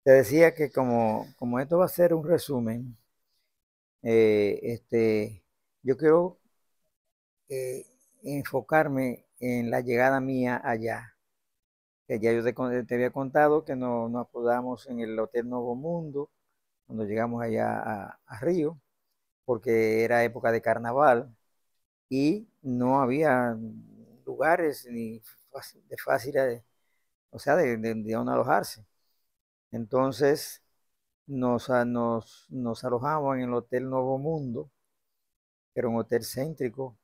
Te decía que como esto va a ser un resumen, yo quiero eh, enfocarme en la llegada mía allá. Que ya yo te había contado que nos acudamos en el Hotel Nuevo Mundo cuando llegamos allá a Río, porque era época de carnaval y no había lugares ni de fácil, o sea, de dónde alojarse. Entonces nos alojamos en el Hotel Nuevo Mundo, que era un hotel céntrico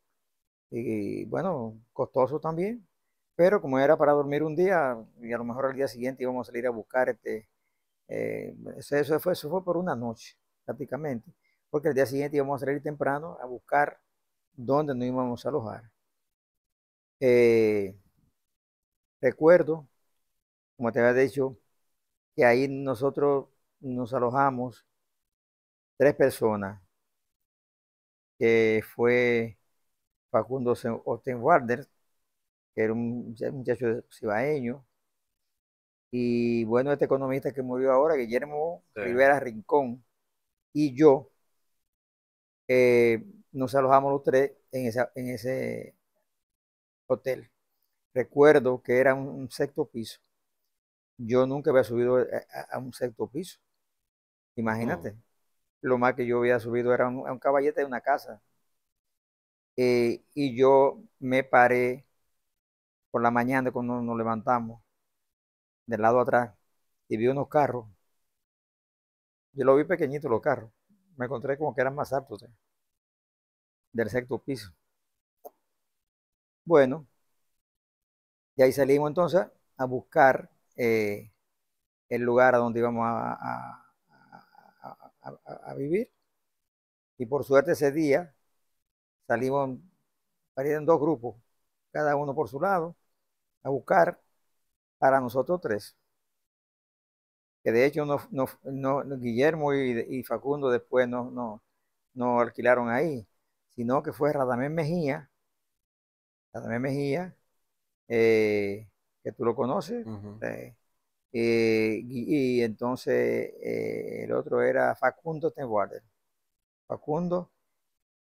y bueno, costoso también, pero como era para dormir un día y a lo mejor al día siguiente íbamos a salir a buscar eso fue por una noche prácticamente, porque al día siguiente íbamos a salir temprano a buscar dónde nos íbamos a alojar. Eh, Recuerdo, como te había dicho, que ahí nosotros nos alojamos tres personas, que fue Facundo Ostenwalder, que era un muchacho cibaeño, y bueno, este economista que murió ahora, Guillermo Sí. Rivera Rincón, y yo, nos alojamos los tres en ese hotel. Recuerdo que era un sexto piso. Yo nunca había subido a un sexto piso. Ujú. Imagínate, lo más que yo había subido era a un caballete de una casa. Y yo me paré por la mañana cuando nos levantamos del lado atrás y vi unos carros. Yo lo vi pequeñito los carros. Me encontré como que eran más altos, del sexto piso. Bueno, y ahí salimos entonces a buscar el lugar a donde íbamos a vivir. Y por suerte ese día salimos, salieron dos grupos, cada uno por su lado, a buscar para nosotros tres. Que de hecho Guillermo y Facundo después no alquilaron ahí, sino que fue Radamés Mejía, que tú lo conoces. Ujú. eh, y entonces el otro era Facundo Tenwarder. Facundo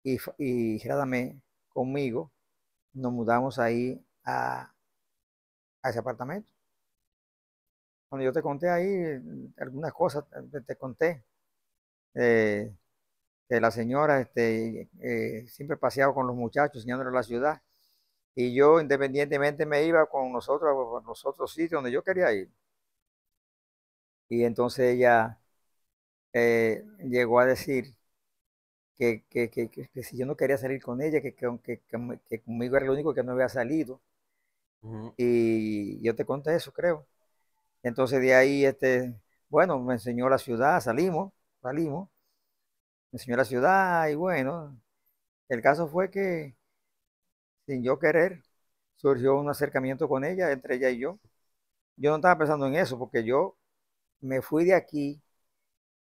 y Radamés conmigo nos mudamos ahí a ese apartamento. Cuando yo te conté ahí algunas cosas, te conté eh, que la señora siempre paseaba con los muchachos enseñándoles la ciudad y yo independientemente me iba con los otros sitios donde yo quería ir. Y entonces ella llegó a decir que si yo no quería salir con ella, que conmigo era el único que no había salido. Ujú. Y yo te conté eso, creo. Entonces de ahí, bueno, me enseñó la ciudad, salimos, me enseñó la ciudad y bueno, el caso fue que sin yo querer surgió un acercamiento con ella, entre ella y yo. Yo no estaba pensando en eso porque yo me fui de aquí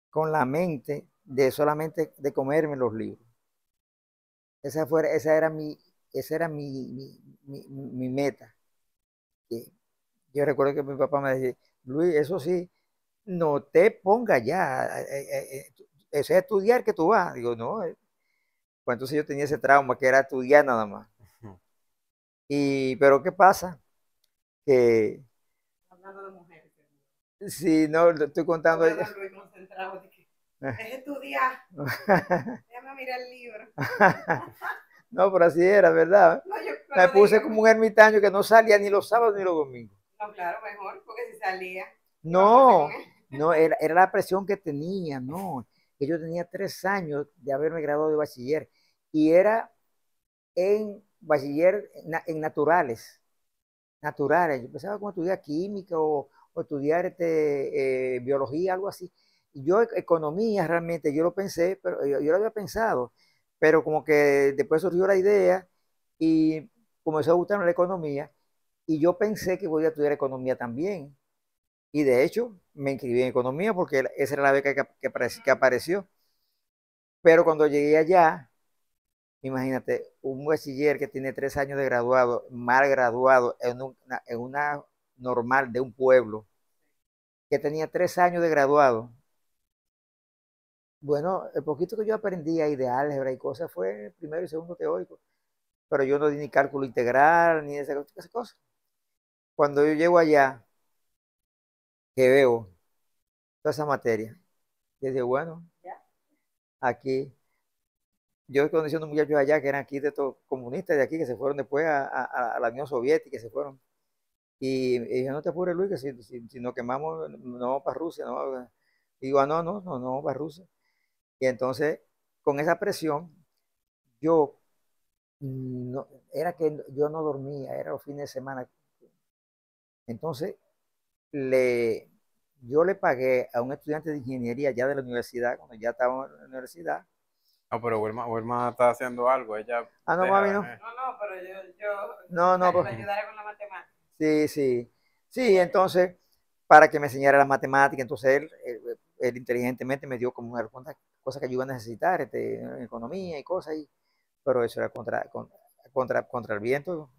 con la mente de solamente de comerme los libros. Esa era esa era mi meta. Que yo recuerdo que mi papá me decía, Luis, eso sí, no te pongas ya, eso es estudiar que tú vas. Digo, no, pues entonces yo tenía ese trauma que era estudiar nada más. Ujú. Pero ¿qué pasa? Que Hablando de mujeres. si no, le estoy Yo contando. veo a Don Luis concentrado de que es estudiar, déjame mirar el libro. No, pero así era, ¿verdad? No, yo, Me pero puse como dígame. un ermitaño que no salía ni los sábados ni los domingos. No, claro, mejor, porque si salía, iba a pasar con No, él. no, era la presión que tenía, no. Que yo tenía 3 años de haberme graduado de bachiller y era en bachiller en naturales. Yo pensaba como estudiar química o estudiar biología, algo así. Y yo economía realmente, yo lo pensé, pero yo lo había pensado, pero como que después surgió la idea y comenzó a gustarme la economía y yo pensé que podía estudiar economía también. Y de hecho me inscribí en economía porque esa era la beca que apareció. Pero cuando llegué allá, imagínate, un bachiller que tiene 3 años de graduado, mal graduado en una normal de un pueblo, que tenía 3 años de graduado. Bueno, el poquito que yo aprendí ahí de álgebra y cosas fue primero y segundo teórico, pero yo no di ni cálculo integral ni esas cosas. Cuando yo llego allá, que veo toda esa materia, yo digo, bueno, aquí, yo conocí a unos muchachos allá que eran aquí de estos comunistas de aquí, que se fueron después a la Unión Soviética, se fueron. Y dije, no te apures, Luis, que si nos quemamos, no vamos para Rusia. No. Y digo, no vamos para Rusia. Y entonces, con esa presión, yo no, era que yo no dormía, era los fines de semana. Entonces, le, yo le pagué a un estudiante de ingeniería ya de la universidad, cuando ya estaba en la universidad. No, pero Wilma está haciendo algo, ella Ah, no, mami, no. deja. No, pero yo No, no, le pues, ayudaré con la matemática. sí, sí. Sí, entonces, para que me enseñara las matemáticas, entonces él inteligentemente me dio como algunas cosas que yo iba a necesitar, economía y cosas, pero eso era contra el viento,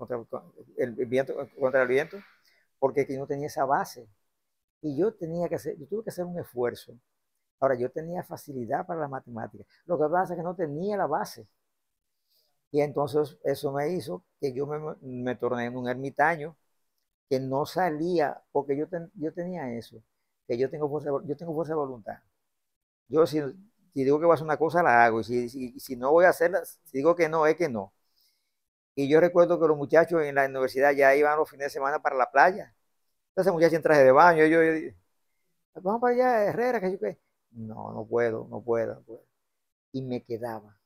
el viento, contra el viento, porque que yo no tenía esa base. Y yo tuve que hacer un esfuerzo. Ahora, yo tenía facilidad para las matemáticas. Lo que pasa es que no tenía la base. Y entonces eso me hizo que yo me torné en un ermitaño que no salía, porque yo tenía eso, que yo tengo fuerza de voluntad. Yo si digo que voy a hacer una cosa, la hago, y si no voy a hacerla, si digo que no, es que no. Y yo recuerdo que los muchachos en la universidad ya iban los fines de semana para la playa. Entonces muchachos en traje de baño, yo, vamos para allá, Herrera, que yo qué. No, no puedo. Y me quedaba.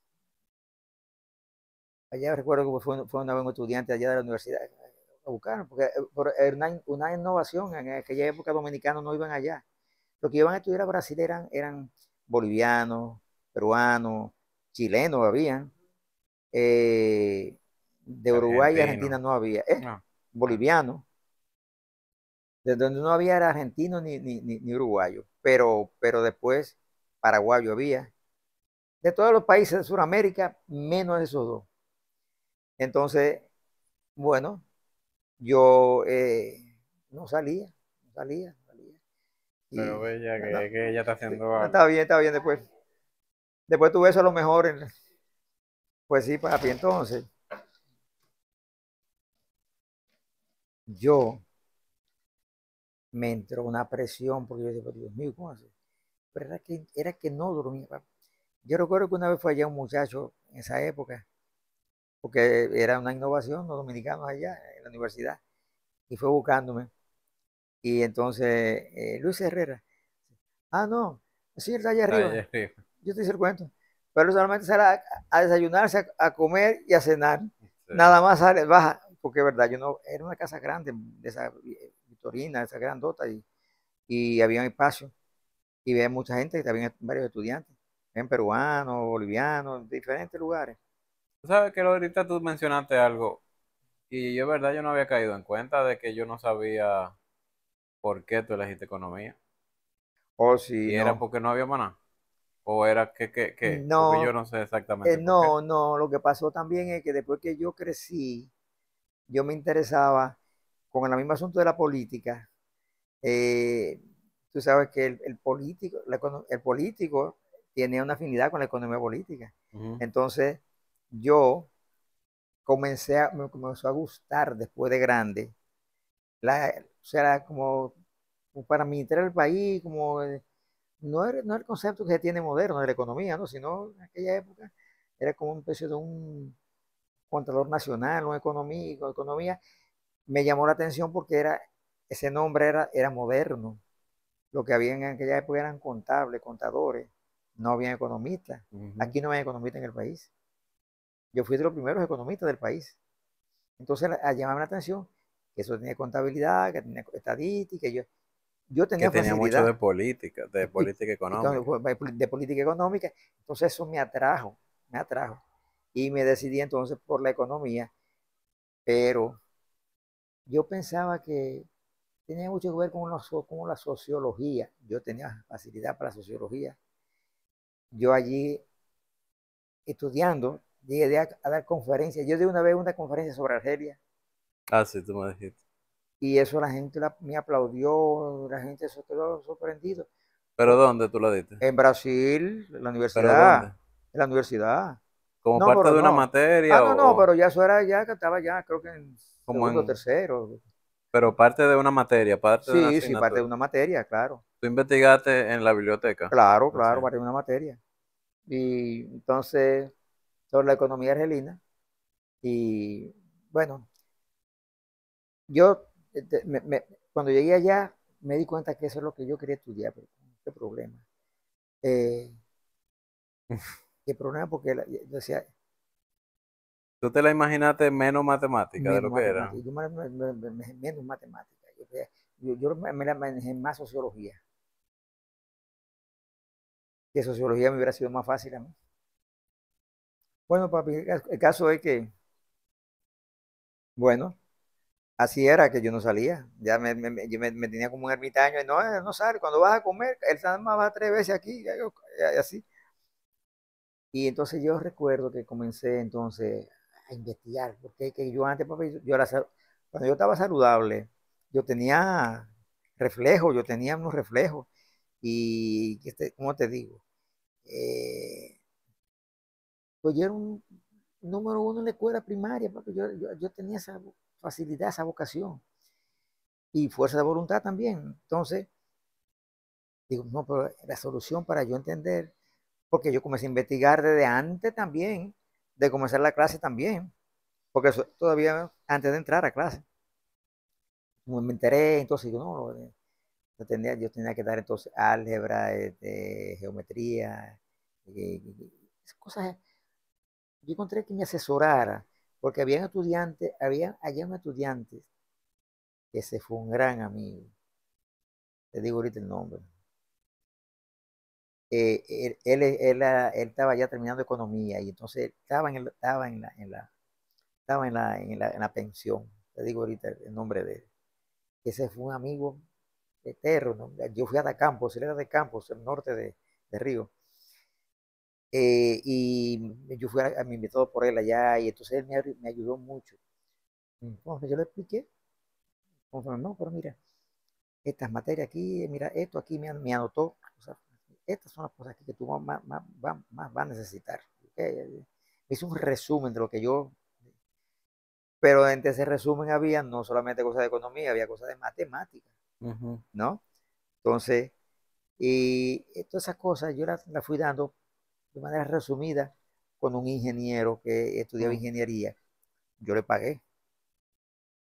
Allá recuerdo que fue una vez un estudiante allá de la universidad a buscar, porque era una innovación. En aquella época dominicanos no iban allá. Los que iban a estudiar a Brasil eran bolivianos, peruanos, chilenos habían, de Uruguay y Argentina Argentino. no había, No, no. bolivianos, de donde no había era argentino ni uruguayo, pero después paraguayo había, de todos los países de Sudamérica, menos esos dos. Entonces, bueno, yo no salía, no salía. Pero Y ella no, que ella está haciendo no, algo. está bien después. Después tuve eso a lo mejor, pues sí, papi, entonces yo me entró una presión porque yo dije, Dios mío, ¿cómo así? Pero era que no dormía, papi. Yo recuerdo que una vez fue allá un muchacho en esa época, porque era una innovación, los dominicanos allá en la universidad, y fue buscándome. Y entonces, Luis Herrera, no, sí, él está allá Está arriba, ella arriba. yo te hice el cuento. Pero solamente sale a desayunarse, a comer y a cenar. Sí. Nada más sale, baja, porque es verdad, yo no, era una casa grande, de esa victorina, esa grandota, y había un espacio, y había mucha gente, había varios estudiantes, en peruanos, bolivianos, diferentes lugares. Tú sabes que ahorita tú mencionaste algo y yo, verdad, yo no había caído en cuenta de que yo no sabía por qué tú elegiste economía. Oh, sí, Y era no. porque no había maná. O era porque yo No, no sé exactamente por qué. no, lo que pasó también es que después que yo crecí, yo me interesaba con el mismo asunto de la política. eh, Tú sabes que el político, el político tiene una afinidad con la economía política. Ujú. Entonces, yo me comenzó a gustar después de grande, o sea, como para administrar el país, no el concepto que se tiene moderno de la economía, ¿no? Sino en aquella época era como una especie de un contador nacional, economía. Me llamó la atención porque ese nombre era moderno. Lo que había en aquella época eran contables, contadores, no había economistas. Ujú. Aquí no hay economistas en el país. Yo fui de los primeros economistas del país. Entonces, a llamarme la atención que eso tenía contabilidad, que tenía estadística. Yo Que tenía tenía mucho facilidad de y, política y económica. de política económica. Entonces, eso me atrajo. Y me decidí entonces por la economía, pero yo pensaba que tenía mucho que ver con la sociología. Yo tenía facilidad para la sociología. Yo allí estudiando, llegué a dar conferencias. Yo di una vez una conferencia sobre Argelia. Ah, sí, tú me dijiste. Y eso la gente me aplaudió, la gente se quedó sorprendido. ¿Pero dónde tú lo diste? En Brasil, ¿Pero dónde? en la universidad. ¿Como No, parte pero de una no. Ah, materia no, no, o pero ya eso era, ya que estaba ya, creo que en como segundo, en... tercero. Pero parte de una materia, parte de una Sí, sí, parte de asignatura? una materia, claro. ¿Tú investigaste en la biblioteca? Claro, No sé. claro, parte de una materia. Y entonces, sobre la economía argelina. Y bueno, yo cuando llegué allá me di cuenta que eso es lo que yo quería estudiar, pero qué problema. Eh, qué problema porque yo decía, ¿Tú te la imaginaste menos matemática de menos lo que era? matemática, yo menos matemática. Yo me la manejé más sociología, que sociología me hubiera sido más fácil a mí. Bueno, papi, el caso es que, bueno, así era que yo no salía. Ya yo me tenía como un ermitaño. Y no, no sale. Cuando vas a comer, él nada más va 3 veces aquí. Y así. Y entonces yo recuerdo que comencé entonces a investigar. Porque que yo antes, papi, cuando yo estaba saludable, yo tenía reflejos, yo tenía unos reflejos. Y, ¿cómo te digo? Eh, pues yo era un número uno en la escuela primaria, papi. Yo tenía esa facilidad, esa vocación. Y fuerza de voluntad también. Entonces, digo, no, pero la solución para yo entender, porque yo comencé a investigar desde antes también, de comenzar la clase también, porque eso todavía antes de entrar a clase. Como me enteré, entonces digo, no, yo tenía que dar entonces álgebra, geometría, cosas. Yo encontré que me asesorara, porque había un estudiante que se fue un gran amigo, te digo ahorita el nombre. Él estaba ya terminando economía y entonces estaba en la pensión. Te digo ahorita el nombre de él. Ese fue un amigo eterno, ¿no? Yo fui a Da Campos, él era de Campos, el norte de Río. Y yo me invitó por él allá y entonces él me ayudó mucho. Entonces yo le expliqué, conforme, no, pero mira, estas materias aquí, mira, esto aquí me anotó. O sea, estas son las cosas aquí que tú más vas a necesitar. Hice un resumen de lo que yo, pero entre ese resumen había no solamente cosas de economía, había cosas de matemáticas, Ujú. ¿no? Entonces, y todas esas cosas yo las fui dando de manera resumida con un ingeniero que estudiaba Mm. ingeniería. Yo le pagué,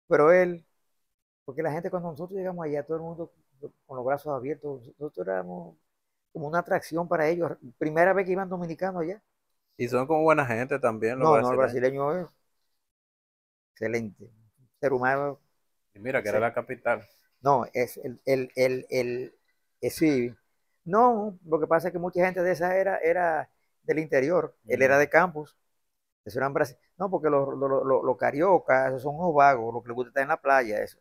pero él, porque la gente cuando nosotros llegamos allá, todo el mundo con los brazos abiertos, nosotros éramos como una atracción para ellos. Primera vez que iban dominicanos allá. Y son como buena gente también los No, no, el brasileños. brasileño es excelente. Ser humano, Y mira que era excelente. la capital. No, sí. No, lo que pasa es que mucha gente de esa era del interior. Él era Mm. de campus. Eso eran Brasil. No, porque los cariocas, esos son unos vagos, lo que les gusta estar en la playa, eso.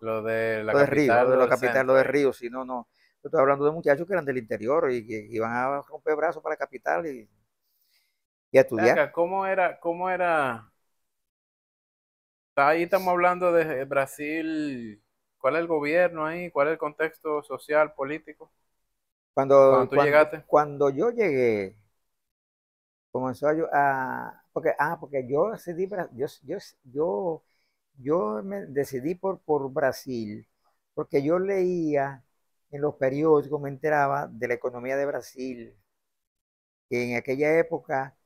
Lo de la Lo de Río, lo capital, de lo la del capital, lo centro de ahí. Río, si no, no. Yo estoy hablando de muchachos que eran del interior y que iban a romper brazos para la capital y a Ven estudiar. acá, ¿cómo era? Ahí estamos hablando de Brasil. ¿Cuál es el gobierno ahí? ¿Cuál es el contexto social, político? Cuando Cuando, tú cuando, llegaste. cuando yo llegué, comenzó porque yo decidí, yo me decidí por Brasil, porque yo leía en los periódicos, me enteraba de la economía de Brasil, que en aquella época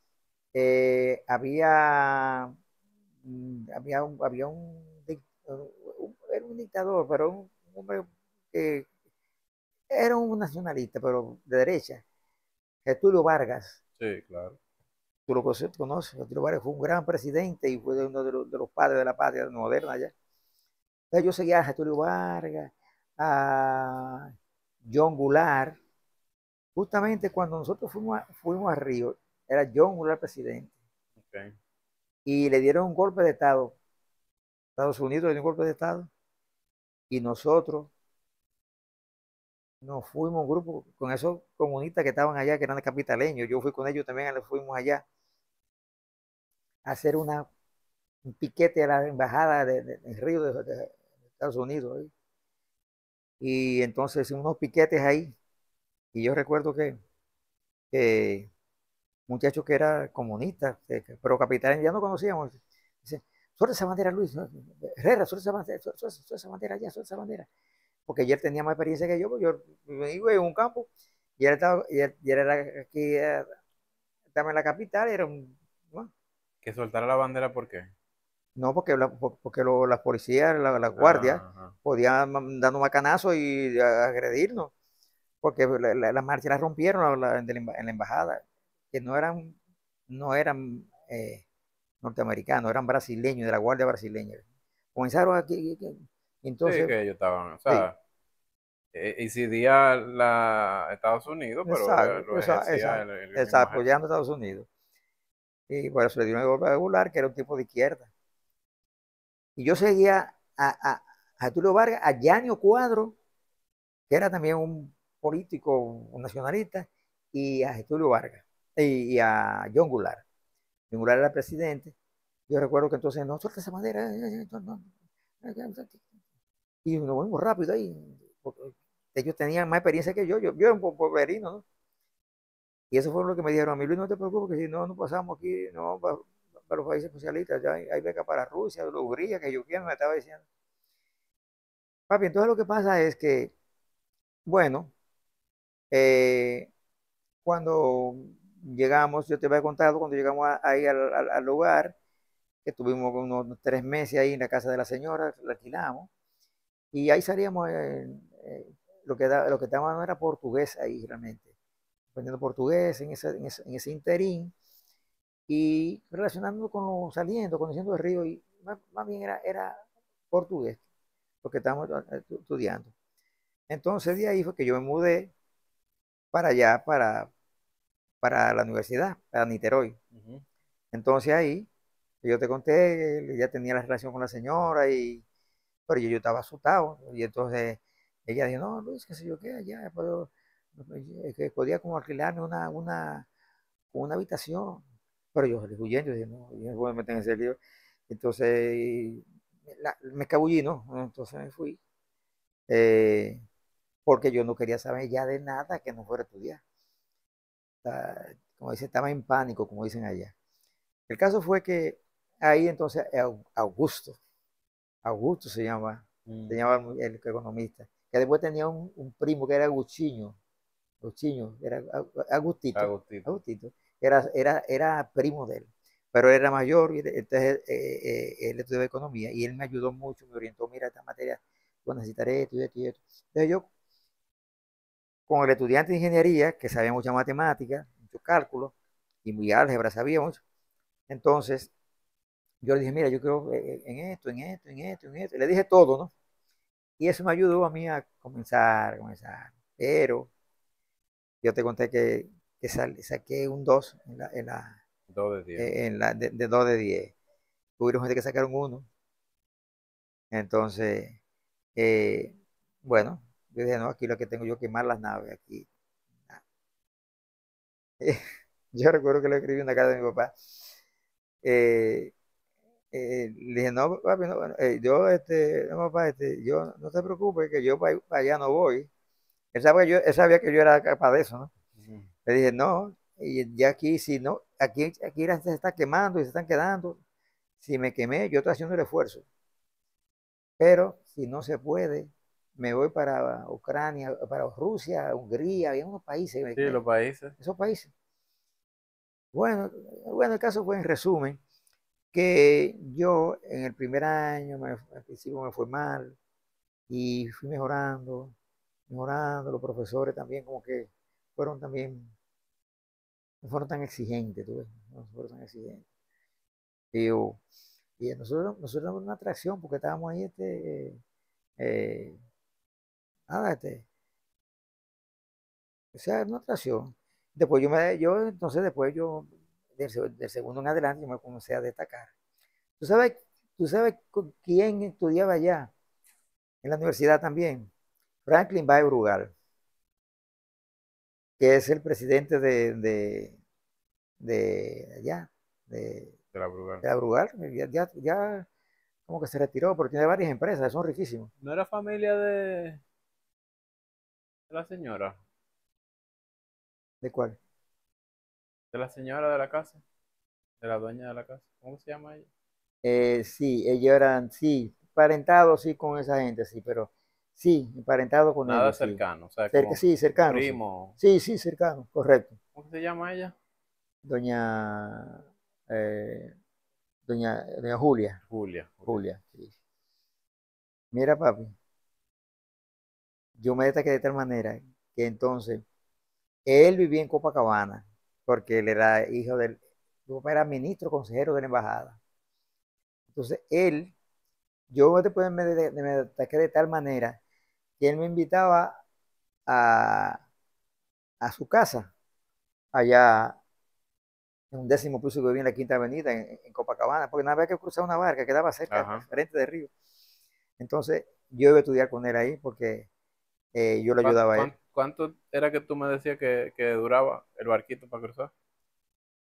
era un dictador, pero un hombre que era un nacionalista, pero de derecha, Getúlio Vargas. Sí, claro. Tú lo conoces, Getúlio Vargas fue un gran presidente y fue uno de los padres de la patria moderna allá. Entonces yo seguía a Getúlio Vargas, a John Goulart. Justamente cuando nosotros fuimos a Río, era John Goulart presidente. Okay. Y le dieron un golpe de Estado. Estados Unidos le dio un golpe de Estado. Y nosotros nos fuimos, un grupo, con esos comunistas que estaban allá, que eran capitaleños. Yo fui con ellos también, fuimos allá a hacer un piquete a la embajada de Río de Estados Unidos. Ahí. Y entonces unos piquetes ahí. Y yo recuerdo que muchacho que era comunista, pero capitán ya no conocíamos. Dice, suelta esa bandera, Luis. Herrera, suelta esa bandera ya, suelta esa bandera. Porque él tenía más experiencia que yo, pues yo iba en un campo y él estaba, y él era aquí, estaba en la capital, era un, ¿no? Que soltara la bandera, ¿por qué? No, porque, porque las policías, la guardia, Ajá. podían darnos macanazo y agredirnos, porque la marcha la rompieron en la embajada, que no eran norteamericanos, eran brasileños, de la guardia brasileña. Comenzaron aquí, Sí, entonces, que ellos estaban, o sí, sea, incidía la Estados Unidos, pero exacto, lo ejercía el mismo apoyando a ejército. Estados Unidos. Y por eso le dio una golpe regular, que era un tipo de izquierda. Y yo seguía a Tulio Vargas, a Yanio Cuadro, que era también un político, un nacionalista, y a Getulio Vargas, y a John Goulart. John Goulart era presidente. Yo recuerdo que entonces, no, suelta esa bandera. Y nos movimos rápido ahí. Porque ellos tenían más experiencia que yo era un poverino, ¿no? Y eso fue lo que me dijeron a mí, Luis, no te preocupes, que si no, no pasamos aquí, no, para los países socialistas, ya hay beca para Rusia, Hungría, que yo quiero, me estaba diciendo. Papi, entonces lo que pasa es que, bueno, eh, cuando llegamos, yo te había contado, cuando llegamos ahí al lugar, que tuvimos unos 3 meses ahí en la casa de la señora, la alquilamos, y ahí salíamos, lo que estaba no era portugués ahí realmente, aprendiendo portugués en ese interín, y relacionándolo con saliendo, conociendo el río, y más bien era portugués, lo que estábamos estudiando. Entonces de ahí fue que yo me mudé para allá, para la universidad, para Niterói. Ujú. Entonces ahí, yo te conté, ya tenía la relación con la señora, pero yo estaba asustado. Y entonces ella dijo, no, Luis, qué sé yo qué, allá, que podía como alquilarme una habitación. Pero yo salí huyendo, dije, no, yo no voy a meter en ese lío. Entonces me escabullí, ¿no? Entonces me fui, eh, porque yo no quería saber ya de nada que no fuera a estudiar. Como dice, estaba en pánico, como dicen allá. El caso fue que ahí entonces Augusto se Mm. llama el economista, que después tenía un primo que era Agustinho, era Agustito, Agustito. Agustito, era primo de él, pero él era mayor, y entonces él estudiaba economía y él me ayudó mucho, me orientó, mira, esta materia, tú necesitaré esto y esto y esto. Entonces yo, con el estudiante de ingeniería, que sabía mucha matemática, mucho cálculo, y muy álgebra sabía mucho, entonces yo le dije, mira, yo creo en esto, en esto, en esto, en esto. Le dije todo, ¿no? Y eso me ayudó a mí a comenzar. Pero yo te conté que saqué un 2 Dos de 10. de 2 de 10. Hubieron gente que sacaron uno. Entonces, eh, bueno, yo dije, no, aquí lo que tengo yo que quemar las naves, aquí. Yo recuerdo que le escribí en la casa de mi papá. eh, Le dije, no, papi, no, bueno, no, papá, yo, no te preocupes, que yo para allá no voy. Él sabía que yo era capaz de eso, ¿no? Ujú. Le dije, no, y ya aquí, si no, aquí la gente se está quemando y se están quedando. Si me quemé, yo estoy haciendo el esfuerzo. Pero si no se puede, me voy para Ucrania, para Rusia, Hungría, había unos países, Sí, los países. esos países. Bueno, bueno, el caso fue en resumen que yo en el primer año, al principio me fue mal y fui mejorando, mejorando, los profesores también como que fueron también, no fueron tan exigentes, tú ves, no fueron tan exigentes. Y, y nosotros éramos una atracción porque estábamos ahí, eh, nada, o sea, una atracción. Después entonces después del segundo en adelante, yo me comencé a destacar. ¿Tú sabes, tú sabes con quién estudiaba allá en la universidad también? Franklin Bay Brugal, que es el presidente de allá, de, De la Brugal. de la Brugal. Ya como que se retiró, pero tiene varias empresas, son riquísimos. ¿No era familia de la señora? ¿De cuál? De la señora de la casa, de la dueña de la casa. ¿Cómo se llama ella? Sí, ellos eran, sí, parentados, sí, con esa gente, sí, pero sí, emparentados con Nada ellos, sí. cercano, o sea, Cerca, como sí, cercanos, sí. primo. Sí, sí, cercanos, correcto. ¿Cómo se llama ella? Doña, eh, doña Julia, Julia. Julia. Julia, sí. Mira, papi, yo me destaqué de tal manera que entonces él vivía en Copacabana, porque él era hijo del, su papá era ministro consejero de la embajada. Entonces yo después me destaqué de tal manera que él me invitaba a, a su casa, allá en un 10.º piso que vivía en la Quinta Avenida, en Copacabana, porque nada había que cruzar una barca, quedaba cerca, Ajá. frente del río. Entonces yo iba a estudiar con él ahí porque yo le ¿Cuánto, ayudaba a él. cuánto, cuánto era que tú me decías que duraba el barquito para cruzar?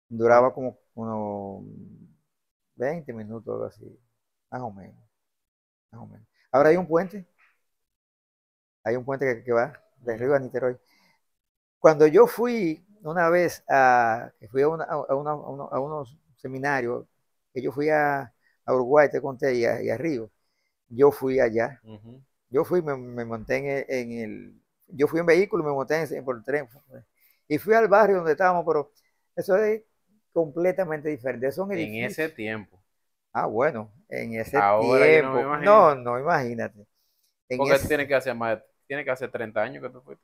Duraba ¿Cuánto? como unos 20 minutos, algo así, más o menos, más o menos. Ahora hay un puente que va de Río a Niterói. Cuando yo fui una vez que fui a unos seminarios, que yo fui a Uruguay, te conté, y a Río, yo fui allá. Ujú. Yo fui, me monté yo fui en vehículo, me monté por el tren, y fui al barrio donde estábamos, pero eso es completamente diferente. Son En ese edificios. tiempo. Ah, bueno, en ese Ahora yo no me tiempo. imagino. No, no, imagínate. En Porque ese, tiene que hacer 30 años que tú fuiste.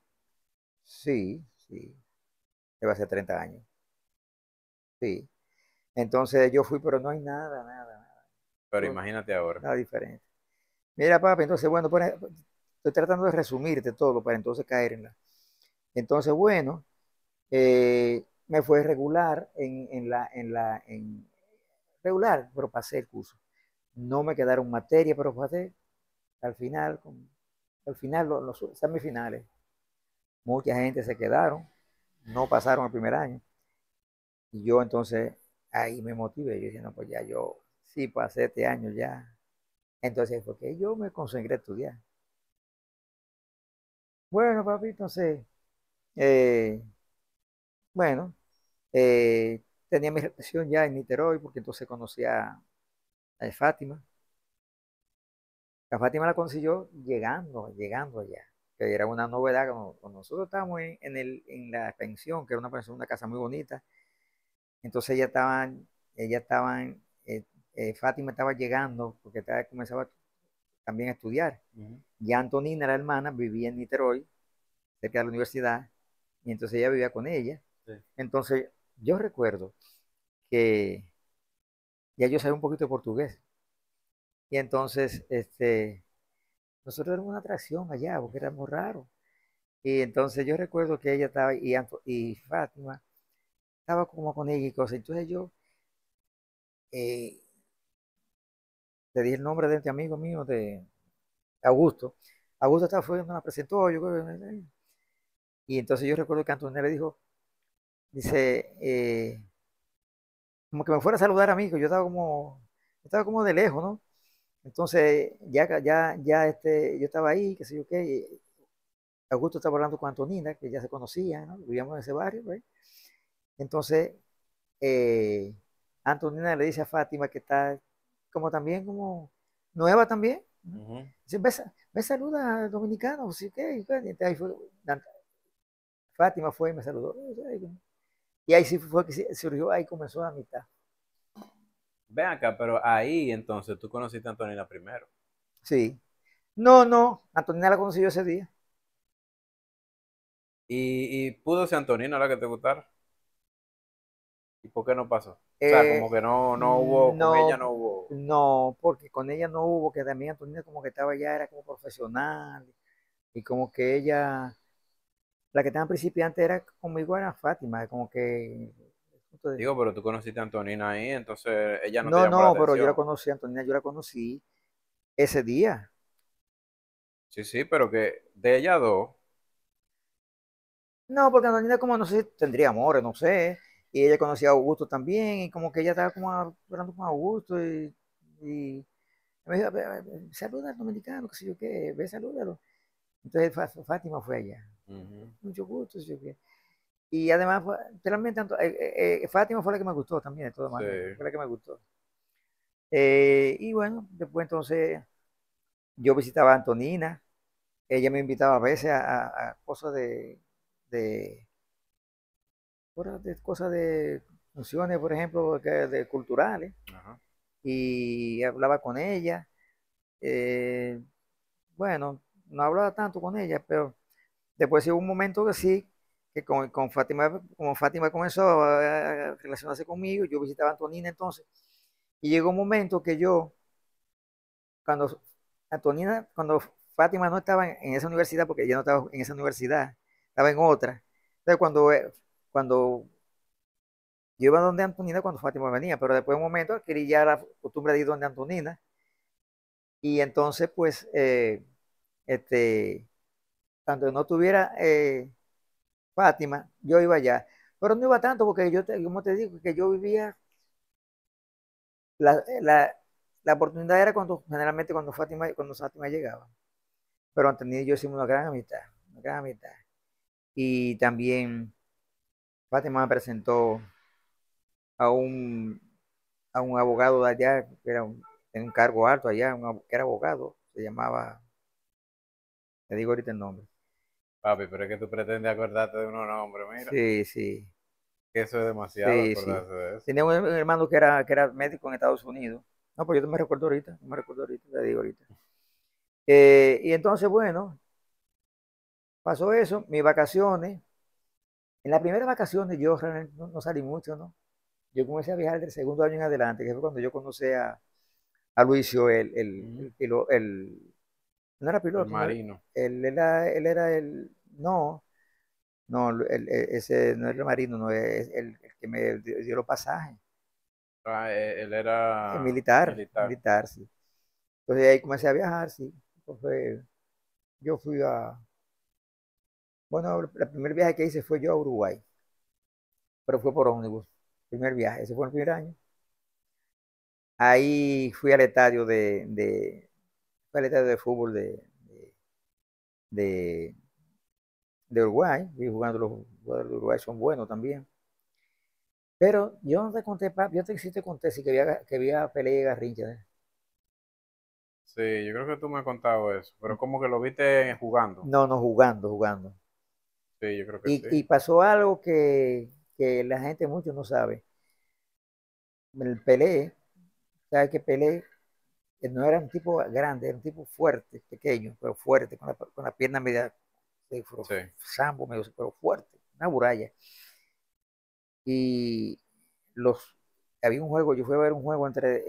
sí, sí, debe hacer 30 años. Sí. Entonces yo fui, pero no hay nada, nada, nada, Pero no, imagínate ahora. nada diferente. Mira, papi, entonces, bueno, estoy tratando de resumirte todo para entonces caer en la. Entonces, bueno, me fue regular regular, pero pasé el curso. No me quedaron materias, pero pasé al final, al final, los semifinales. Mucha gente se quedaron, no pasaron el primer año. Y yo entonces ahí me motivé. Yo dije, no, pues ya yo sí pasé este año ya. Entonces, porque yo me concentré a estudiar. Bueno, papi, entonces, eh, bueno, tenía mi relación ya en Niterói, porque entonces conocí a Fátima. La Fátima la conocí yo llegando allá, que era una novedad. Cuando nosotros estábamos en la pensión, que era una pensión, una casa muy bonita. Entonces Fátima estaba llegando, porque comenzaba también a estudiar. Ujú. Ya Antonina, la hermana, vivía en Niterói, cerca de la universidad, y entonces ella vivía con ella. Sí. Entonces, yo recuerdo que ya yo sabía un poquito de portugués, y entonces nosotros éramos una atracción allá, porque éramos raros. Y entonces yo recuerdo que ella estaba, y Fátima estaba como con ella y cosas. Entonces yo eh, le dije el nombre de este amigo mío, de Augusto. Augusto estaba fue, me la presentó, y entonces yo recuerdo que Antonio le dijo, dice, como que me fuera a saludar a mí, que yo estaba como de lejos, ¿no? Entonces, yo estaba ahí, qué sé yo qué, y Augusto estaba hablando con Antonina, que ya se conocía, ¿no? Vivíamos en ese barrio, ¿ves? Entonces, eh, Antonina le dice a Fátima que está como también, como nueva también, ¿no? Ujú. Dice, ve, saluda al dominicano, sí, ¿qué? Entonces, ahí Fátima fue y me saludó. Y ahí sí fue que surgió, ahí comenzó la mitad. Ven acá, pero ahí entonces tú conociste a Antonina primero. Sí. No, no, Antonina la conocí yo ese día. Y pudo ser Antonina la que te gustara. ¿Y por qué no pasó? O sea, como Eh, que no hubo, con ella no, no hubo. no, porque con ella no hubo, que también Antonina como que estaba ya, era como profesional, y como que ella, la que estaba principiante era conmigo, era Fátima, como que, Digo, pero tú conociste a Antonina ahí, entonces ella no te no, llamó la no, pero yo la atención. conocí, Antonina, yo la conocí ese día. Sí, sí, pero que de ella dos. No, porque Antonina como no sé, tendría amores, no sé, y ella conocía a Augusto también, y como que ella estaba como hablando con Augusto, y Me dijo, saluda al dominicano, qué sé yo qué, ve, salúdalo. Entonces Fátima fue allá. Mucho gusto, qué sé yo qué. Y además, realmente, Fátima fue la que me gustó también, de todas Sí. maneras, fue la que me gustó. Y bueno, después entonces yo visitaba a Antonina, ella me invitaba a veces a cosas de, cosas de funciones, por ejemplo, de culturales, Ajá. y hablaba con ella. eh, bueno, no hablaba tanto con ella, pero después hubo un momento que sí, que con Fátima, como Fátima comenzó a relacionarse conmigo, yo visitaba a Antonina entonces, y llegó un momento que yo, cuando cuando Fátima no estaba en esa universidad, porque ella no estaba en esa universidad, estaba en otra. Entonces cuando yo iba donde Antonina cuando Fátima venía, pero después de un momento adquirí ya la costumbre de ir donde Antonina, y entonces pues, este, cuando no tuviera Fátima, yo iba allá. Pero no iba tanto porque como te digo, que yo vivía, la, la, la oportunidad era generalmente cuando Fátima llegaba. Pero Antonina y yo hicimos una gran amistad, una gran amistad. Y también Fátima me presentó a un, a un abogado de allá, que tenía un cargo alto allá, que era abogado, se llamaba, te digo ahorita el nombre. Papi, pero es que tú pretendes acordarte de unos nombres, mira, Sí, sí, que eso es demasiado sí, sí. acordarse de eso. Tenía un hermano que era médico en Estados Unidos. No, pues yo no me recuerdo ahorita, no me recuerdo ahorita, te digo ahorita. Y entonces, bueno, pasó eso, mis vacaciones. En las primeras vacaciones yo realmente no salí mucho, ¿no? Yo comencé a viajar del segundo año en adelante, que fue cuando yo conocí a Luisio, Ujú. no era El piloto, no, marino. él era no, no, ese no era el marino, no, es el que me dio los pasajes, Ah, él el era militar, militar. militar, sí. Entonces ahí comencé a viajar, sí. Entonces yo bueno, el primer viaje que hice fue yo a Uruguay, pero fue por ómnibus, primer viaje, ese fue el primer año. Ahí fui al estadio fue al estadio de fútbol de, de Uruguay, y jugando los jugadores de Uruguay son buenos también. Pero yo no te conté, yo sí te conté, sí que había pelea y garrincha. Sí, yo creo que tú me has contado eso, pero como que lo viste jugando. No, no, jugando. Sí, yo creo que sí. Y pasó algo que la gente mucho no sabe. El Pelé, ¿sabes que Pelé no era un tipo grande, era un tipo fuerte, pequeño, pero fuerte, con la pierna media, Sí. sambo, medio, pero fuerte, una muralla. Y había un juego, yo fui a ver un juego entre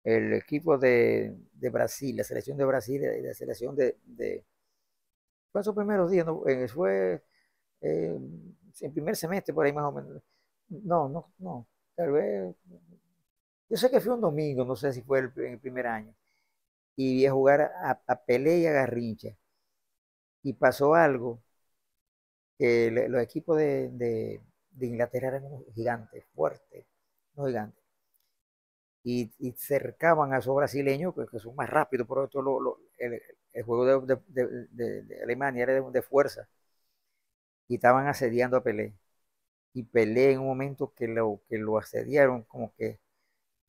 el equipo de Brasil, la selección de Brasil y la selección fue esos primeros días, ¿no? Fue eh, en primer semestre, por ahí más o menos. No, no, no, tal vez, yo sé que fue un domingo, no sé si fue el primer año, y vi a jugar a Pelé y a Garrincha, y pasó algo, que los equipos de Inglaterra eran unos gigantes, fuertes, unos gigantes, y cercaban a esos brasileños, que son más rápidos, por otro el juego de Alemania era de fuerza, y estaban asediando a Pelé. Y Pelé en un momento que lo asediaron, como que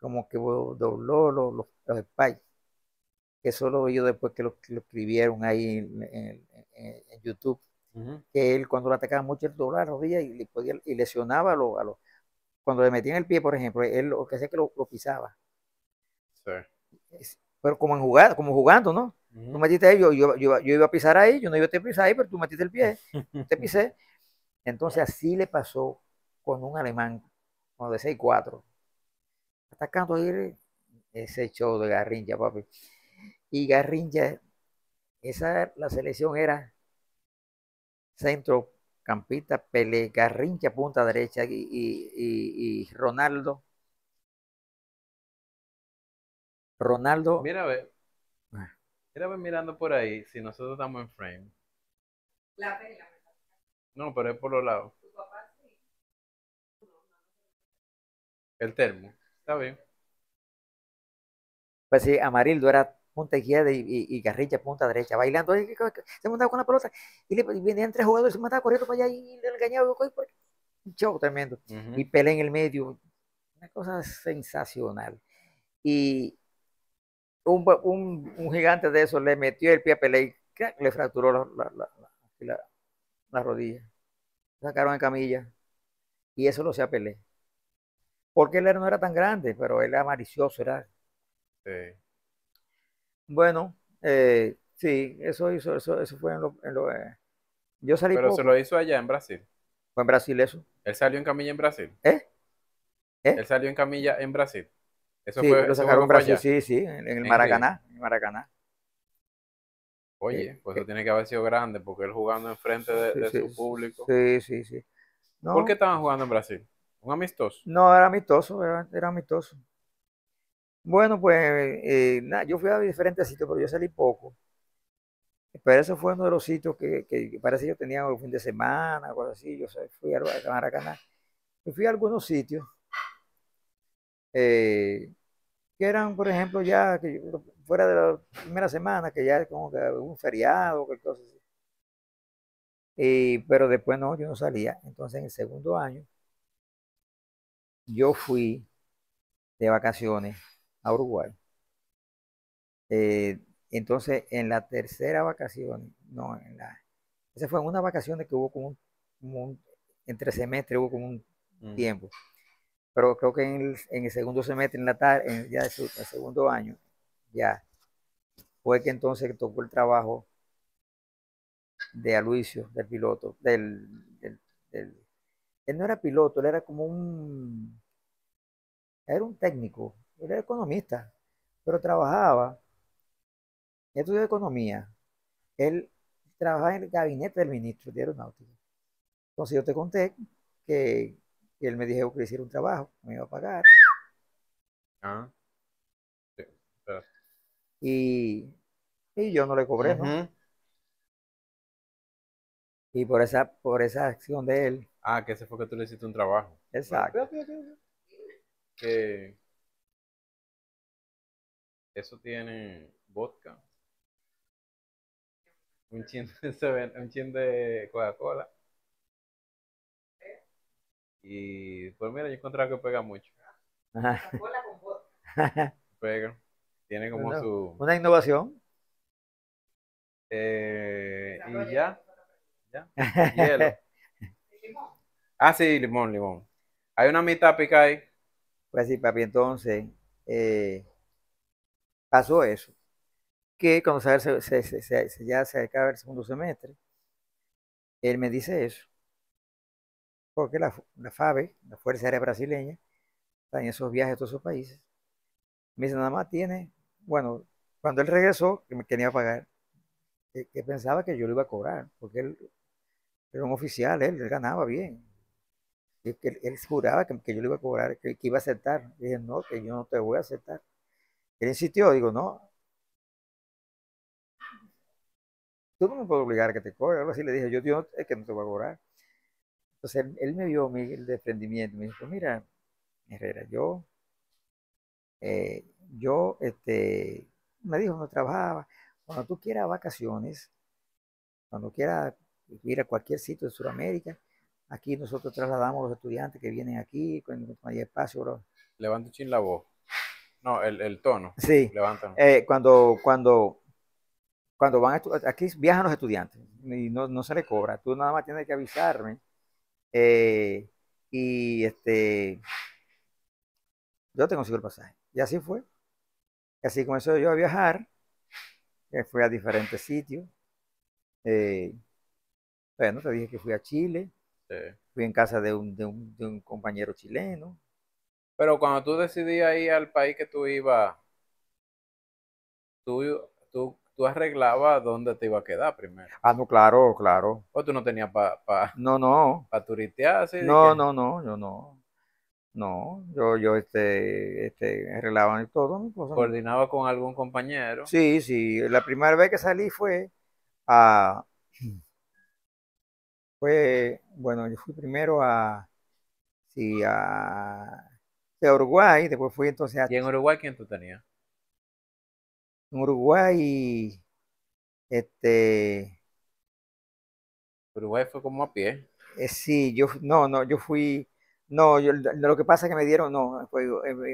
dobló los spikes, que solo ellos después que lo escribieron ahí en YouTube, Ujú. que él cuando lo atacaban mucho, él doblaba la rodilla y lesionaba cuando le metían el pie, por ejemplo, él lo que hacía que lo pisaba. Sí. Pero como jugando, ¿no? Tú Ujú. metiste ahí, yo iba a pisar ahí, yo no iba a te pisar ahí, pero tú metiste el pie, te pisé. Entonces así le pasó con un alemán, como de 6'4", atacando ahí ese show de Garrincha, papi. Y Garrincha, la selección era centrocampista, Pelé, Garrincha, punta derecha, y Ronaldo, Mira, ve, ah, mira, ve mirando por ahí si nosotros estamos en frame. La pela. No, pero es por los lados. Tu papá sí. El termo. Está bien. Pues sí, Amarildo era punta izquierda y Garrincha punta derecha, bailando, se montaba con la pelota y venían tres jugadores, se mataba corriendo para allá y le engañaba, un show tremendo. Y Pelé en el medio, una cosa sensacional. Y un gigante de eso le metió el pie a Pelé y le fracturó la rodilla. Sacaron en camilla y eso lo hacía Pelé. Porque él no era tan grande, pero él era malicioso, era. Sí. Bueno, sí, eso fue yo salí Pero se poco. lo hizo allá en Brasil. Fue en Brasil eso. Él salió en camilla en Brasil. ¿Eh? Él ¿Eh? salió en camilla en Brasil. Sí, lo Ese sacaron juego en fue Brasil, allá, sí, sí, en el en Río. Maracaná, en el Maracaná. Oye, pues eso Que tiene que haber sido grande, porque él jugando enfrente sí, de su sí, público. sí, sí, sí. ¿Por qué No, estaban jugando en Brasil? ¿Un amistoso? no, era amistoso, era amistoso. Bueno, pues nada, yo fui a diferentes sitios, pero yo salí poco. Pero ese fue uno de los sitios que parece que yo tenía un fin de semana, algo así. Fui a Maracaná. Y fui a algunos sitios eh, que eran, por ejemplo, ya fuera de la primera semana, que ya es como que un feriado, que cosas así. Pero después no, yo no salía. Entonces, en el segundo año, yo fui de vacaciones a Uruguay. Eh, entonces, en la tercera vacación, no, esa fue en una vacación que hubo entre semestre hubo como un tiempo. Pero creo que en el segundo semestre, en la tarde, ya el segundo año, ya fue que entonces tocó el trabajo de Aloisio, del piloto, él no era piloto, él era como era un técnico, él era economista, pero trabajaba, él estudió economía, él trabajaba en el gabinete del ministro de Aeronáutica. Entonces yo te conté que él me dijo que le hiciera un trabajo, me iba a pagar, Ah, sí. Pero- y, y yo no le cobré, ¿no? Ujú. Y por esa acción de él, Ah, que ese fue que tú le hiciste un trabajo. exacto. Que eso tiene vodka, un chin de, un chin de Coca-Cola. Y pues mira, yo encontré que pega mucho. Ajá. Coca-Cola con vodka. Pega. Tiene como su... Una innovación. y ya, ya. Hielo. Limón. Ah, sí, limón, limón. Hay una mitad pica ahí. Pues sí, papi, entonces pasó eso, que cuando ya se acaba el segundo semestre, él me dice eso, porque la FABE, la Fuerza Aérea Brasileña, está en esos viajes a todos esos países. Me dice, nada más tiene, bueno, cuando él regresó, que me quería pagar, que pensaba que yo lo iba a cobrar, porque él era un oficial, él ganaba bien. Y que él juraba que yo le iba a cobrar, que iba a aceptar. Y dije, no, que yo no te voy a aceptar. Él insistió, digo, no, tú no me puedes obligar a que te cobre. Algo así le dije, yo es que no te voy a cobrar. Entonces él me vio el desprendimiento, me dijo, mira, Herrera, eh, me dijo, no trabajaba. Cuando tú quieras vacaciones, cuando quieras ir a cualquier sitio de Sudamérica, aquí nosotros trasladamos a los estudiantes que vienen aquí, cuando hay espacio, bro. Levanta un chin la voz. No, el tono. Sí, Levántalo. cuando aquí viajan los estudiantes y no se le cobra, tú nada más tienes que avisarme eh, y yo te consigo el pasaje. Y así fue. Y así comenzó yo a viajar, fui a diferentes sitios. eh, bueno, te dije que fui a Chile, Sí. fui en casa de un compañero chileno. Pero cuando tú decidías ir al país que tú ibas, tú, tú arreglabas dónde te iba a quedar primero. Ah, no, claro, claro. O tú no tenías para No, no, pa turistear así de no, que no, no, yo no. No, yo arreglaba todo mi cosa. coordinaba con algún compañero. Sí, sí, la primera vez que salí a, bueno, yo fui primero sí, a Uruguay, después fui entonces ¿Y en Uruguay quién tú tenías? En Uruguay, este, Uruguay fue como a pie. sí, yo fui, no, lo que pasa es que me dieron, no,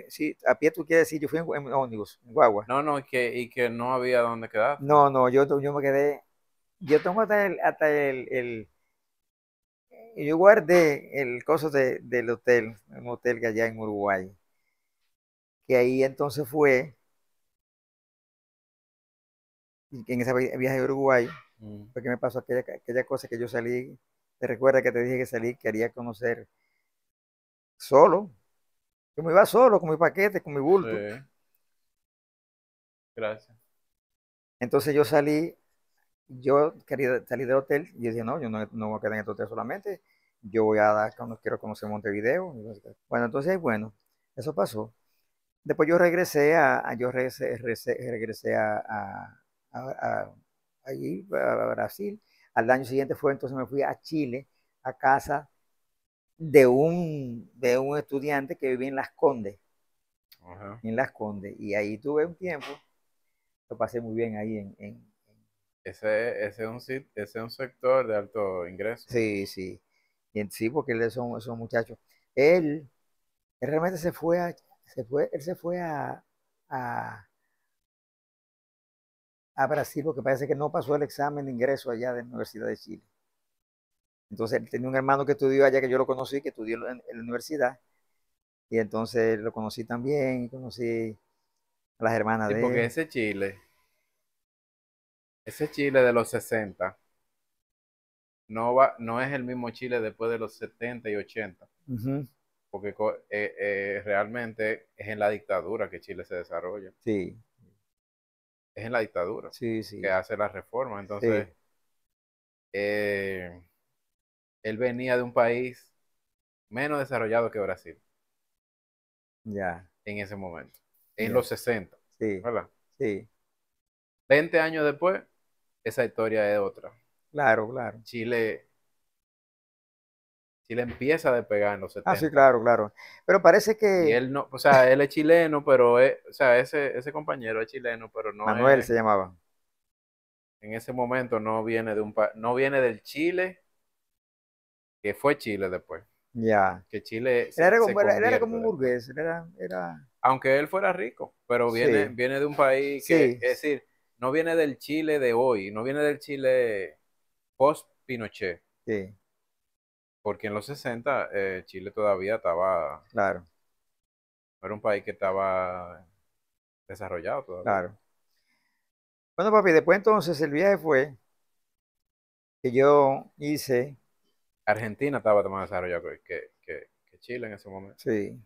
sí, a pie tú quieres decir, yo fui en ómnibus, en guagua. No, no, y que no había dónde quedarte. No, yo me quedé, yo tengo yo guardé el coso del hotel, un hotel que allá en Uruguay, que ahí entonces fue, y en ese viaje a Uruguay, Mm. fue que me pasó aquella cosa que yo salí, te recuerdas que te dije que salí, quería conocer solo, yo me iba solo, con mi paquete, con mi bulto. Sí, gracias. Entonces yo salí, yo quería salir del hotel y yo dije, no, yo no voy a quedar en este hotel solamente, yo voy a dar, quiero conocer Montevideo. Bueno, entonces, bueno, eso pasó. Después yo regresé a- allí, a Brasil. Al año siguiente fue, entonces me fui a Chile, a casa de un estudiante que vivía Ajá. en Las Condes, y ahí tuve un tiempo, lo pasé muy bien ahí Ese es ese es un sector de alto ingreso. sí, sí, sí, porque él es un muchacho. Él, él realmente a, a Brasil porque parece que no pasó el examen de ingreso allá de la Universidad de Chile. Entonces él tenía un hermano que estudió allá, que yo lo conocí, que estudió en la universidad, y entonces lo conocí también, conocí a las hermanas Sí, de porque él. ese Chile de los 60 no es el mismo Chile después de los 70 y 80, Ujú, porque realmente es en la dictadura que Chile se desarrolla. sí, Es en la dictadura sí, que sí, hace la reforma. Entonces, sí, eh, él venía de un país menos desarrollado que Brasil ya, en ese momento, en ya, los 60, sí, ¿verdad? sí, 20 años después, esa historia es otra. claro, claro. Chile, Chile empieza a despegar en los Ah, sí, 70 claro, claro. Pero parece y que él no, o sea, él es chileno, pero o sea, ese compañero es chileno, pero no Manuel es, se llamaba. en ese momento no viene no viene del Chile que fue Chile después, Ya. que Chile Él era se como, él era como convierte un después. burgués, era, Aunque él fuera rico, pero sí, viene de un país que, sí, es decir, no viene del Chile de hoy, no viene del Chile post-Pinochet, sí, porque en los 60 Chile todavía estaba, claro, no era un país que estaba desarrollado todavía. claro. Bueno, papi, después entonces el viaje fue que yo hice, Argentina estaba más desarrollado que Chile en ese momento. sí,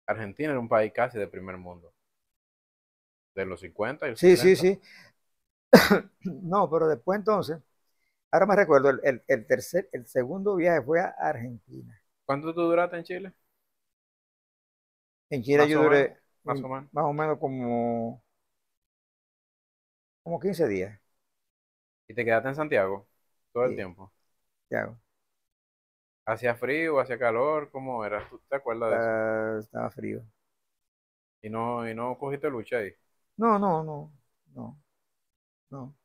Argentina era un país casi de primer mundo, de los 50 y los sí, sí, 60. sí. No, pero después entonces, ahora me recuerdo, el segundo viaje fue a Argentina. ¿Cuánto tú duraste en Chile? En Chile Más yo o menos, duré más o menos. más o menos como 15 días. ¿Y te quedaste en Santiago todo el Sí, tiempo? ya, ¿Hacía frío, hacía calor? ¿Cómo era? ¿Tú te acuerdas de eso? estaba frío. Y no cogiste lucha ahí. No, no, no, no, no.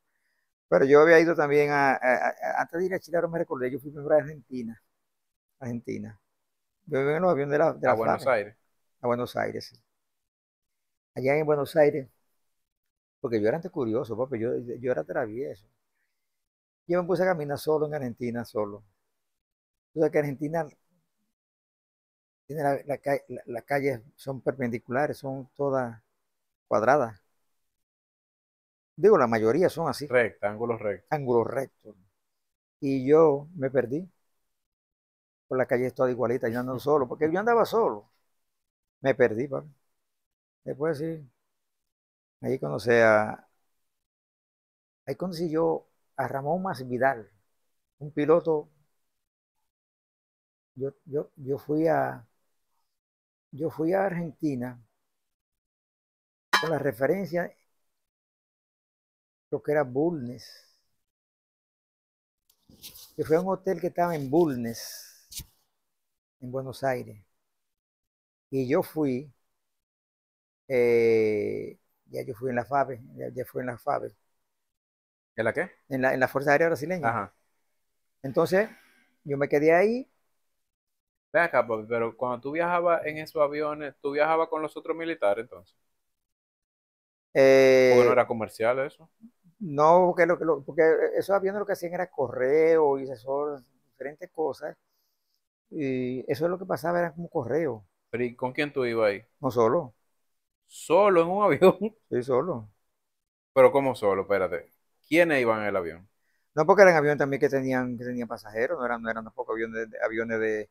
Pero yo había ido también antes de ir a Chile, ahora me recordé, yo fui primero a Argentina, Argentina. Yo iba en los aviones de A la Buenos FARC, Aires. a Buenos Aires. Sí. Allá en Buenos Aires, porque yo era antes curioso, papi, yo era travieso. Yo me puse a caminar solo en Argentina, solo. O sea que Argentina tiene las calles son perpendiculares, son todas cuadradas. Digo, la mayoría son así, Recta, ángulo recto. ángulos rectos. Y yo me perdí por la calle toda igualita, yo andando solo, porque yo andaba solo. Me perdí, papi. Después sí, ahí conocí ahí conocí yo a Ramón Masvidal, un piloto. Yo fui a Argentina con la referencia, lo que era Bulnes. Yo fui a un hotel que estaba en Bulnes, en Buenos Aires. Y yo fui, eh, ya yo fui en la FABE, ya fui en la FABE, ¿En la qué? en la Fuerza Aérea Brasileña. Ajá. Entonces, yo me quedé ahí. Ven acá, papi, pero cuando tú viajabas en esos aviones, ¿tú viajabas con los otros militares entonces? Porque no eh, era comercial eso. no, porque esos aviones lo que hacían era correo y eso, diferentes cosas. Y eso es lo que pasaba, era como correo, Pero ¿y con quién tú ibas ahí? no solo, Solo en un avión. sí, solo. Pero ¿cómo solo? Espérate. ¿Quiénes iban en el avión? No, porque eran aviones también que tenían pasajeros, no eran tampoco aviones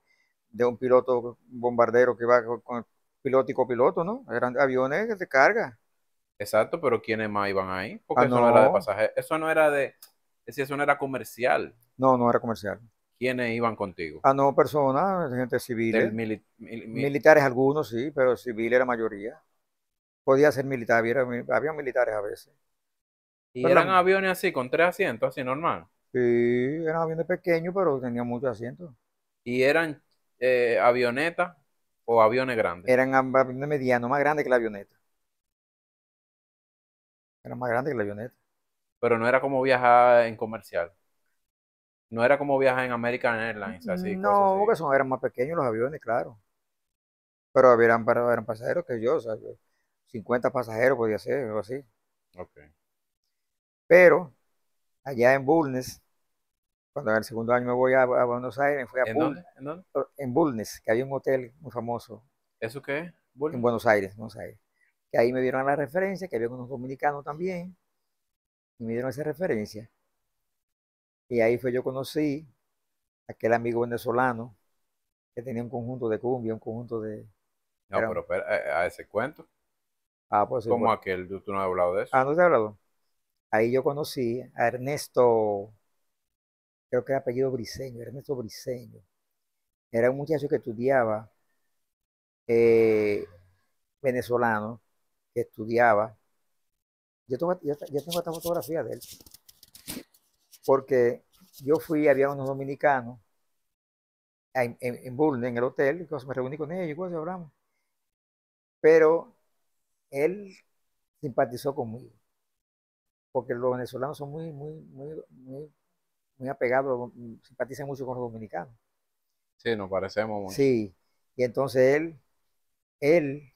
de un piloto bombardero que iba con el piloto y copiloto, ¿no? Eran aviones de carga. Exacto, pero ¿quiénes más iban ahí? Ah, Porque eso no era de no, pasajeros. Eso no era de. Es decir, eso no era comercial. no, no era comercial. ¿Quiénes iban contigo? Ah, no, personas, gente Del civiles, mili. militares algunos, sí, pero civiles la mayoría. Podía ser militar, había militares a veces. Y Pero eran aviones así, con 3 asientos, así normal. sí, eran aviones pequeños, pero tenían muchos asientos. Y eran avionetas o aviones grandes. Eran aviones medianos, más grandes que la avioneta. Eran más grandes que la avioneta. Pero no era como viajar en comercial. No era como viajar en American Airlines, así, cosas No, así. porque eran más pequeños los aviones, claro. Pero eran pasajeros que yo, o sea, 50 pasajeros podía ser, algo así. Ok. Pero allá en Bulnes, cuando en el segundo año me voy a Buenos Aires, me fui a ¿En dónde? ¿En dónde? En Bulnes, que había un hotel muy famoso ¿Eso qué es? en ¿Bulnes? Buenos Aires. Que ahí me dieron la referencia, que había unos dominicanos también, y me dieron esa referencia. Y ahí fue yo conocí a aquel amigo venezolano que tenía un conjunto de cumbia, un conjunto de... No, Era, pero espera, a ese cuento. pues sí, ¿Cómo pues. aquel? ¿Tú no has hablado de eso? ¿No te he hablado? Ahí yo conocí a Ernesto, creo que era apellido Briceño, Ernesto Briceño. Era un muchacho que estudiaba, eh, venezolano, que estudiaba. Yo tengo esta fotografía de él, porque yo fui, había unos dominicanos en Bulnes, en el hotel, y me reuní con ellos, y cosas, hablamos. Pero él simpatizó conmigo, porque los venezolanos son muy apegados, simpatizan mucho con los dominicanos. Sí, nos parecemos mucho. Sí, y entonces él,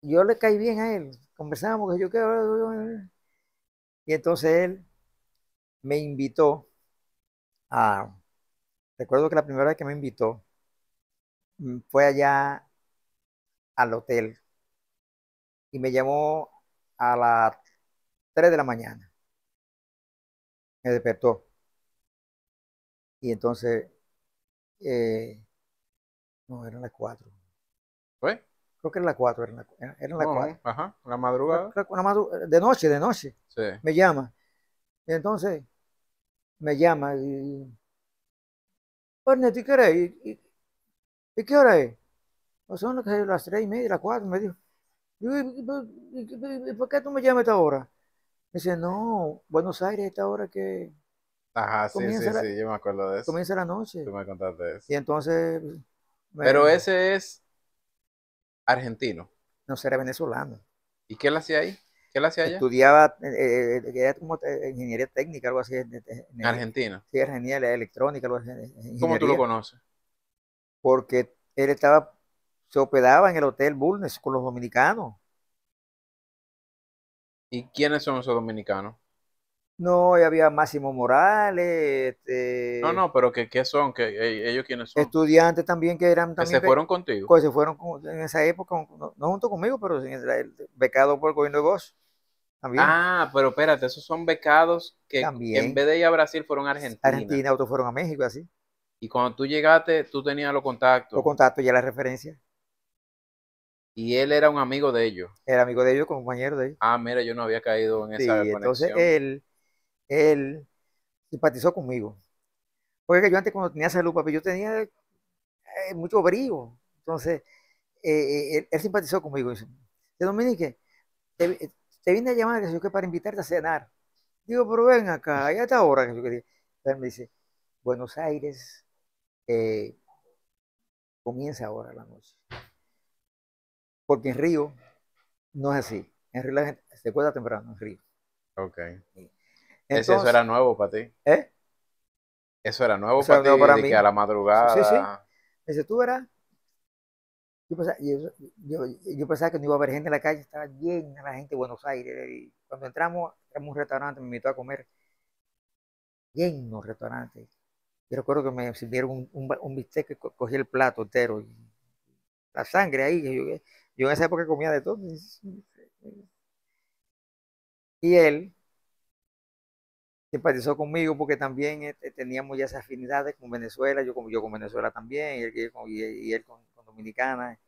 yo le caí bien a él, conversábamos, que yo quiero, y entonces él me invitó a, recuerdo que la primera vez que me invitó fue allá al hotel y me llamó a las 3 de la mañana, me despertó y entonces, eh, no, eran las 4, ¿Fue? creo que eran las 4, eran las No, 4, ajá, la madrugada. de noche, Sí. me llama, y entonces me llama y, Ernesto, ¿y qué hora es? ¿Y qué hora es? No, son las 3:30, las 4, me dijo. ¿Y por qué tú me llamas a esta hora? Me dice, no, Buenos Aires a esta hora que Ajá, sí, comienza sí, la, sí, yo me acuerdo de eso. comienza la noche. Tú me contaste eso. Y entonces, Pero me, ese es argentino. no sé, era venezolano. ¿Y qué él hacía ahí? ¿Qué él hacía allá? Estudiaba, era como ingeniería técnica, algo así. En Argentina. Sí, era ingeniería electrónica, algo así, ¿Cómo tú lo ingeniería. conoces? Porque él se hospedaba en el Hotel Bulnes con los dominicanos. ¿Y quiénes son esos dominicanos? No, y había Máximo Morales, No, no, pero ¿qué son? ¿Ellos quiénes son? estudiantes también que eran Que también se fueron contigo. se fueron en esa época, no junto conmigo, pero becados por el gobierno de Bosch, también. Ah, pero espérate, esos son becados que en También. vez de ir a Brasil fueron a Argentina. Argentina, otros fueron a México, así. Y cuando tú llegaste, tú tenías los Los contactos contactos, ya la referencia. y él era un amigo de ellos. Era amigo de ellos, compañero de ellos. Ah, mira, yo no había caído en esa Sí, entonces conexión. él simpatizó conmigo. Porque yo antes cuando tenía salud, papi, yo tenía mucho brío. Entonces, él simpatizó conmigo. Dice, de Dominique, te vine a llamar que sé yo, que para invitarte a cenar. Digo, pero ven acá, ya está hora. Que yo quería. Él me dice, Buenos Aires eh, comienza ahora la noche. Porque en Río no es así. En Río la gente se acuerda temprano, en Río. Ok. Eso Entonces, era nuevo para ti. ¿eh? Eso era nuevo Eso era para ti, nuevo para de mí. que a la Sí, sí, sí. madrugada. Dice, tú verás. Yo pensaba que no iba a haber gente en la calle, estaba llena la gente de Buenos Aires. Y cuando entramos a un restaurante, me invitó a comer, lleno restaurante. Yo recuerdo que me sirvieron un bistec que cogí el plato entero, y la sangre ahí. Yo en esa época comía de todo. Y él simpatizó conmigo porque también teníamos ya esas afinidades con Venezuela, yo con Venezuela también, y él con Dominicana.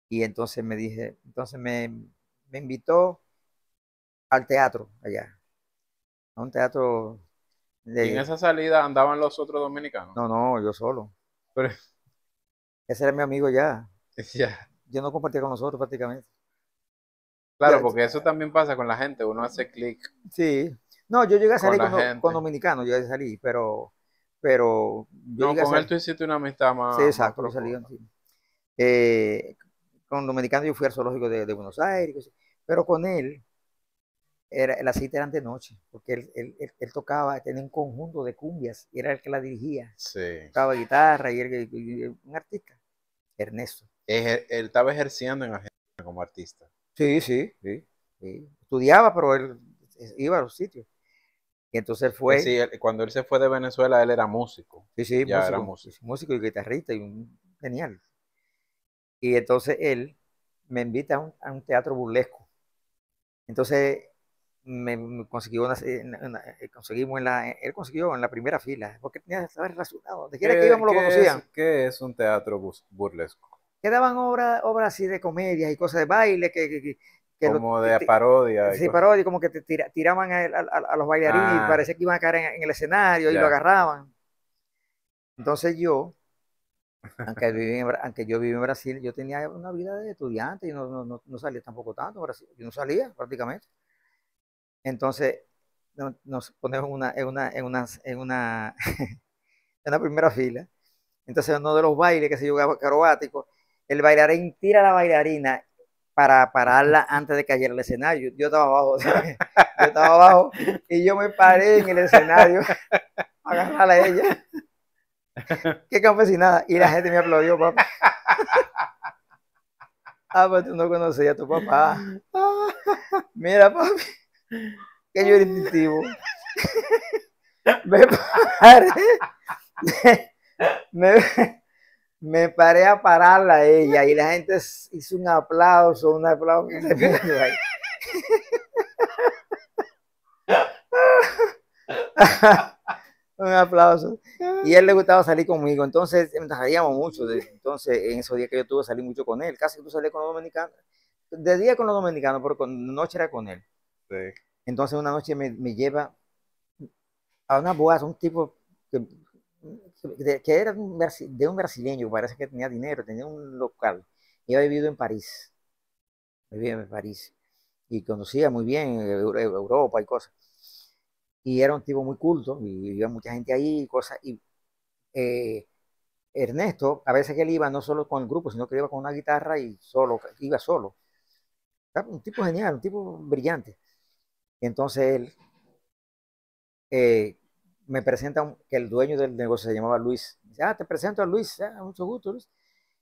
Y entonces me invitó al teatro allá, a un teatro Y en de, esa salida andaban los otros dominicanos. no, no, yo solo. Pero Ese era mi amigo ya. ya, Yo no compartía con nosotros prácticamente. claro, Ya, porque eso también pasa con la gente. Uno hace clic sí. No, yo llegué a con salir la con gente. dominicanos, llegué a salir, pero yo No, llegué a con él salir. tú hiciste una amistad Sí, más exacto, yo salí. profunda. Sí. Con dominicanos yo fui al zoológico de Buenos Aires, cosas, pero con él la cita era de noche, porque él tocaba, tenía un conjunto de cumbias, y era el que la dirigía. Sí. Tocaba guitarra un artista, Ernesto. Él estaba ejerciendo en Argentina como artista. Sí, sí, sí, sí. Estudiaba, pero él iba a los sitios. Y entonces él Que fue, sí, cuando él se fue de Venezuela, él era músico. sí, sí, Ya era músico, músico. músico y guitarrista, y un genial. Y entonces él me invita a un teatro burlesco. Entonces me consiguió conseguimos él consiguió en la primera fila, porque tenía que estar relacionado. Donde quiera que íbamos lo conocían. Qué es un teatro burlesco? Quedaban obras así de comedia y cosas de baile que Como de parodia y sí, cosas. parodia, como que tiraban a los bailarines y Ah, parecía que iban a caer en el escenario y lo ya. agarraban. Entonces yo, aunque yo viví en Brasil, yo tenía una vida de estudiante y no salía tampoco tanto en Brasil. Yo no salía prácticamente. Entonces nos ponemos en una primera fila. Entonces uno de los bailes que se jugaba acrobático, el bailarín tira a la bailarina para pararla antes de caer al escenario. Yo estaba abajo, yo estaba abajo y yo me paré en el escenario a agarrarla a ella. Qué campesinada. Y la gente me aplaudió, papi. Ah, pues tú no conocías a tu papá. Mira, papi, que yo era instintivo. Me paré, me, me paré a pararla a ella y la gente hizo un aplauso tremendo ahí. Un aplauso. Y a él le gustaba salir conmigo, entonces salíamos mucho. Entonces, en esos días que yo tuve, salí mucho con él. Casi que tú salías con los dominicanos. De día con los dominicanos, pero con noche era con él. Sí. Entonces, una noche me lleva a una boda, un tipo que era de un brasileño, parece que tenía dinero, tenía un local. Y había vivido en París. Vivía en París. Y conocía muy bien Europa y cosas. Y era un tipo muy culto, y vivía mucha gente ahí y cosas. Y eh, Ernesto, a veces que él iba no solo con el grupo, sino que iba con una guitarra y solo, iba solo. Un tipo genial, un tipo brillante. Entonces él me presenta que el dueño del negocio se llamaba Luis. Dice, te presento a Luis, mucho gusto, Luis.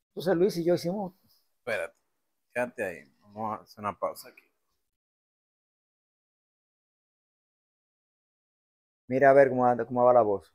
Entonces Luis y yo hicimos, Espérate, quédate ahí. Vamos a hacer una pausa aquí. mira a ver cómo va la voz.